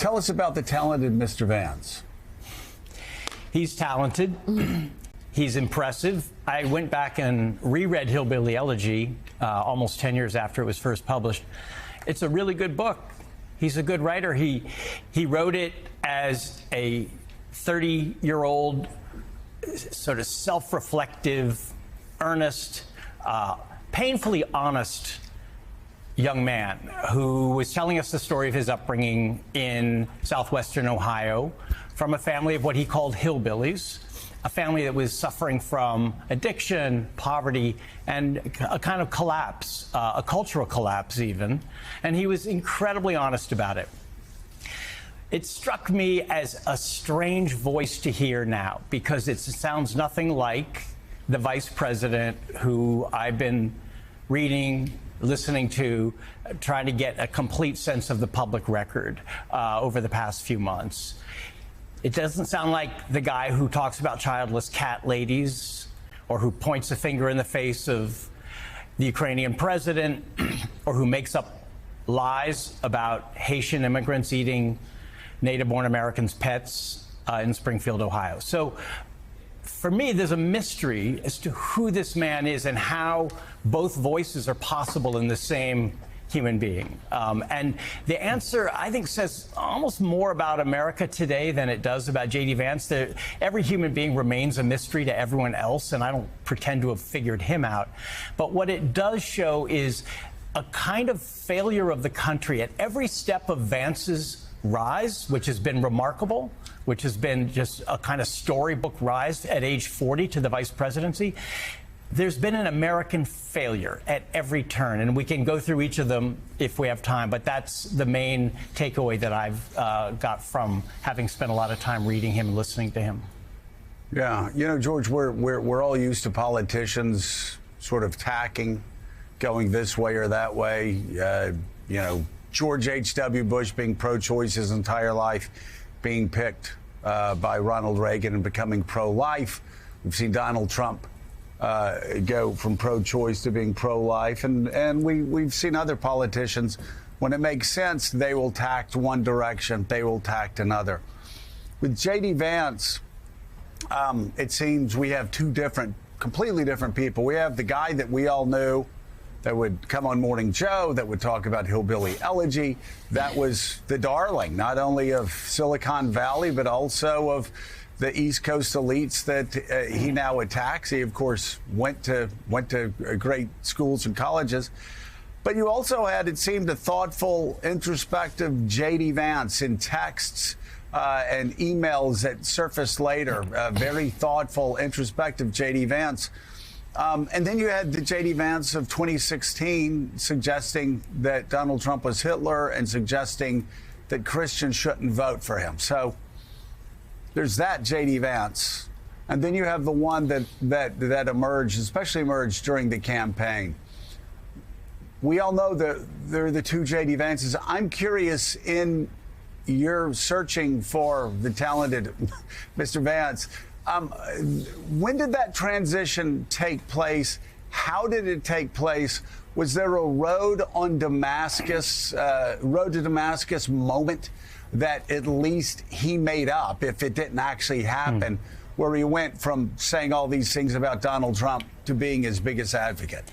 Tell us about the talented Mr. Vance. He's talented. He's impressive. I went back and reread Hillbilly Elegy almost 10 years after it was first published. It's a really good book. He's a good writer. He wrote it as a 30-year-old sort of self-reflective, earnest, painfully honest young man who was telling us the story of his upbringing in southwestern Ohio from a family of what he called hillbillies, a family that was suffering from addiction, poverty, and a kind of collapse, a cultural collapse even. And he was incredibly honest about it. It struck me as a strange voice to hear now because it sounds nothing like the vice president who I've been reading, listening to, trying to get a complete sense of the public record over the past few months. It doesn't sound like the guy who talks about childless cat ladies or who points a finger in the face of the Ukrainian president or who makes up lies about Haitian immigrants eating native-born Americans' pets in Springfield, Ohio. So for me, there's a mystery as to who this man is and how both voices are possible in the same human being. And the answer, I think, says almost more about America today than it does about J.D. Vance. Every human being remains a mystery to everyone else, and I don't pretend to have figured him out. But what it does show is a kind of failure of the country at every step of Vance's rise, which has been remarkable, which has been just a kind of storybook rise at age 40 to the vice presidency. There's been an American failure at every turn, and we can go through each of them if we have time, but that's the main takeaway that I've got from having spent a lot of time reading him and listening to him. Yeah, you know, George, we're all used to politicians sort of tacking, going this way or that way. You know, George H.W. Bush being pro-choice his entire life, being picked by Ronald Reagan and becoming pro-life. We've seen Donald Trump go from pro-choice to being pro-life. And we've seen other politicians, when it makes sense, they will tact one direction, they will tact another. With J.D. Vance, it seems we have two completely different people. We have the guy that we all knew that would come on Morning Joe, that would talk about Hillbilly Elegy. That was the darling, not only of Silicon Valley, but also of the East Coast elites that he now attacks. He, of course, went to great schools and colleges. But you also had, it seemed, a thoughtful, introspective J.D. Vance in texts and emails that surfaced later. Very thoughtful, introspective J.D. Vance. And then you had the J.D. Vance of 2016 suggesting that Donald Trump was Hitler and suggesting that Christians shouldn't vote for him. So there's that J.D. Vance. And then you have the one that emerged, especially emerged during the campaign. We all know that there are the two J.D. Vances. I'm curious, in your searching for the talented Mr. Vance, when did that transition take place? How did it take place? Was there a road to Damascus moment that at least he made up, if it didn't actually happen, where he went from saying all these things about Donald Trump to being his biggest advocate?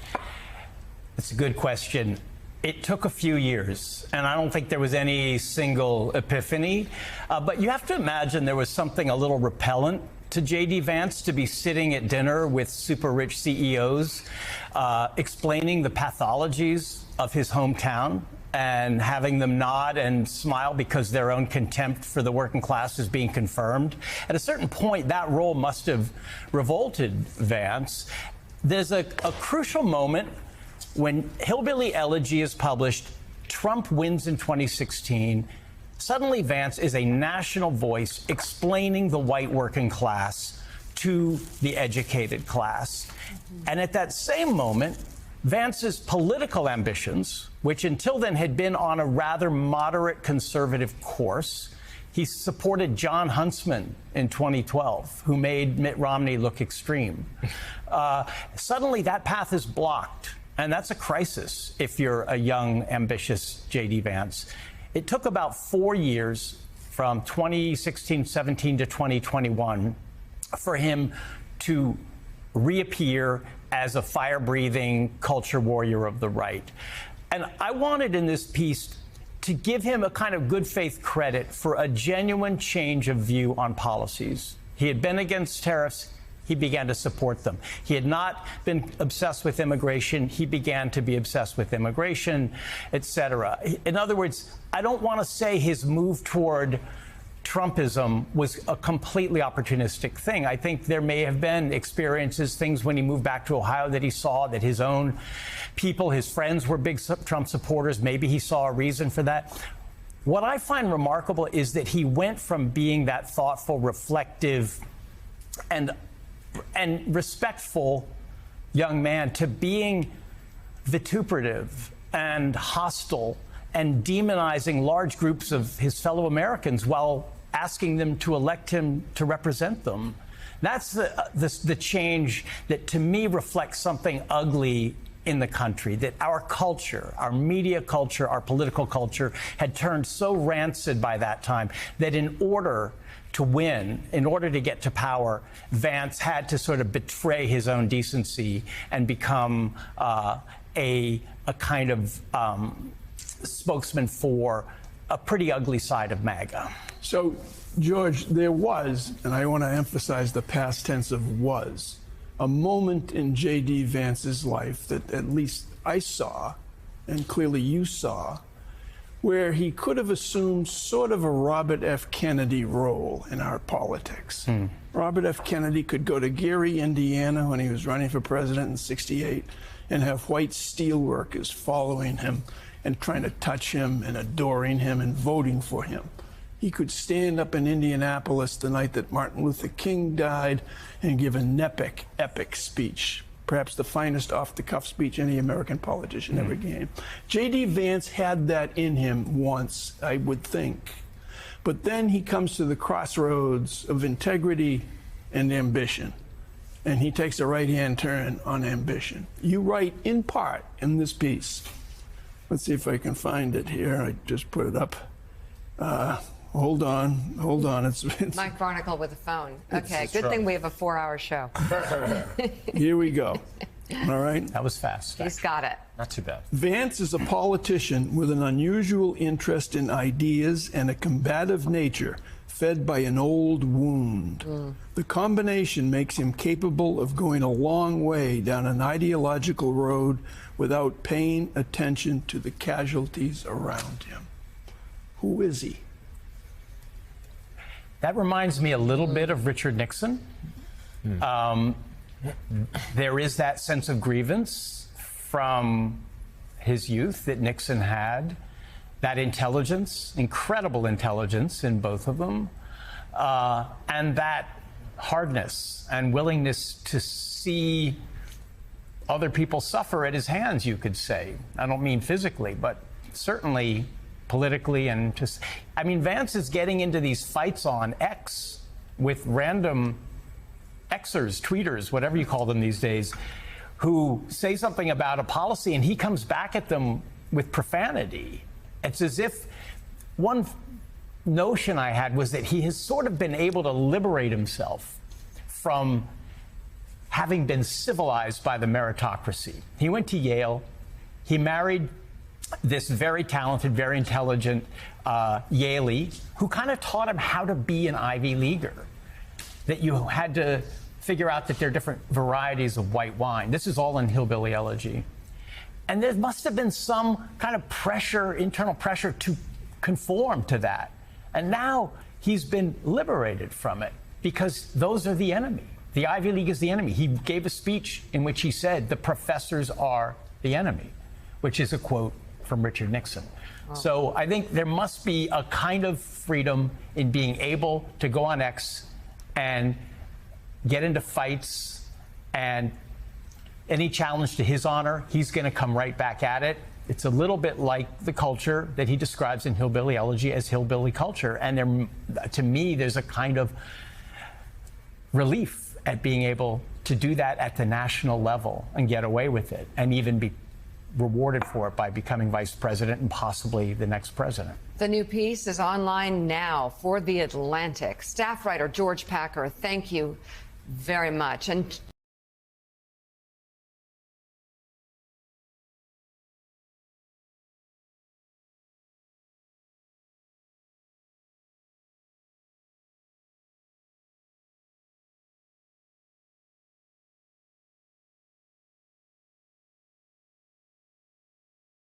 That's a good question. It took a few years, and I don't think there was any single epiphany. But you have to imagine there was something a little repellent to J.D. Vance to be sitting at dinner with super rich CEOs, explaining the pathologies of his hometown and having them nod and smile because their own contempt for the working class is being confirmed. At a certain point, that role must have revolted Vance. There's a crucial moment when Hillbilly Elegy is published. Trump wins in 2016. Suddenly, Vance is a national voice explaining the white working class to the educated class. And at that same moment, Vance's political ambitions, which until then had been on a rather moderate conservative course, he supported John Huntsman in 2012, who made Mitt Romney look extreme. Suddenly, that path is blocked. And that's a crisis if you're a young, ambitious J.D. Vance. It took about 4 years from 2016-17 to 2021 for him to reappear as a fire-breathing culture warrior of the right. And I wanted in this piece to give him a kind of good faith credit for a genuine change of view on policies. He had been against tariffs. He began to support them. He had not been obsessed with immigration. He began to be obsessed with immigration, et cetera. In other words, I don't want to say his move toward Trumpism was a completely opportunistic thing. I think there may have been experiences, things when he moved back to Ohio that he saw that his own people, his friends were big Trump supporters. Maybe he saw a reason for that. What I find remarkable is that he went from being that thoughtful, reflective, and respectful young man to being vituperative and hostile and demonizing large groups of his fellow Americans while asking them to elect him to represent them. That's the change that, to me, reflects something ugly in the country, that our culture, our media culture, our political culture had turned so rancid by that time that in order to win, in order to get to power, Vance had to sort of betray his own decency and become a kind of spokesman for a pretty ugly side of MAGA. So, George, there was, and I want to emphasize the past tense of was, a moment in J.D. Vance's life that at least I saw, and clearly you saw, where he could have assumed sort of a Robert F. Kennedy role in our politics. Robert F. Kennedy could go to Gary, Indiana, when he was running for president in '68, and have white steelworkers following him and trying to touch him and adoring him and voting for him. He could stand up in Indianapolis the night that Martin Luther King died and give an epic speech, perhaps the finest off-the-cuff speech any American politician ever gave. J.D. Vance had that in him once, I would think. But then he comes to the crossroads of integrity and ambition, and he takes a right-hand turn on ambition. You write, in part, in this piece. Let's see if I can find it here. I just put it up. Hold on. It's Mike Barnicle with a phone. Okay, good thing we have a 4-hour show. Here we go. All right. That was fast. He's got it. Not too bad. Vance is a politician with an unusual interest in ideas and a combative nature fed by an old wound. The combination makes him capable of going a long way down an ideological road without paying attention to the casualties around him. Who is he? That reminds me a little bit of Richard Nixon. There is that sense of grievance from his youth that Nixon had, that intelligence, incredible intelligence in both of them, and that hardness and willingness to see other people suffer at his hands, you could say. I don't mean physically, but certainly politically. And just, I mean, Vance is getting into these fights on X with random Xers, tweeters, whatever you call them these days, who say something about a policy and he comes back at them with profanity. It's as if one notion I had was that he has sort of been able to liberate himself from having been civilized by the meritocracy. He went to Yale. He married this very talented, very intelligent Yaley, who kind of taught him how to be an Ivy Leaguer, that you had to figure out that there are different varieties of white wine. This is all in Hillbilly Elegy. And there must have been some kind of pressure, internal pressure to conform to that. And now he's been liberated from it because those are the enemy. The Ivy League is the enemy. He gave a speech in which he said, the professors are the enemy, which is a quote from Richard Nixon. Oh. So I think there must be a kind of freedom in being able to go on X and get into fights, and any challenge to his honor, he's going to come right back at it. It's a little bit like the culture that he describes in Hillbilly Elegy as hillbilly culture. And there, to me, there's a kind of relief at being able to do that at the national level and get away with it, and even rewarded for it by becoming vice president and possibly the next president. The new piece is online now for The Atlantic. Staff writer George Packer, thank you very much. And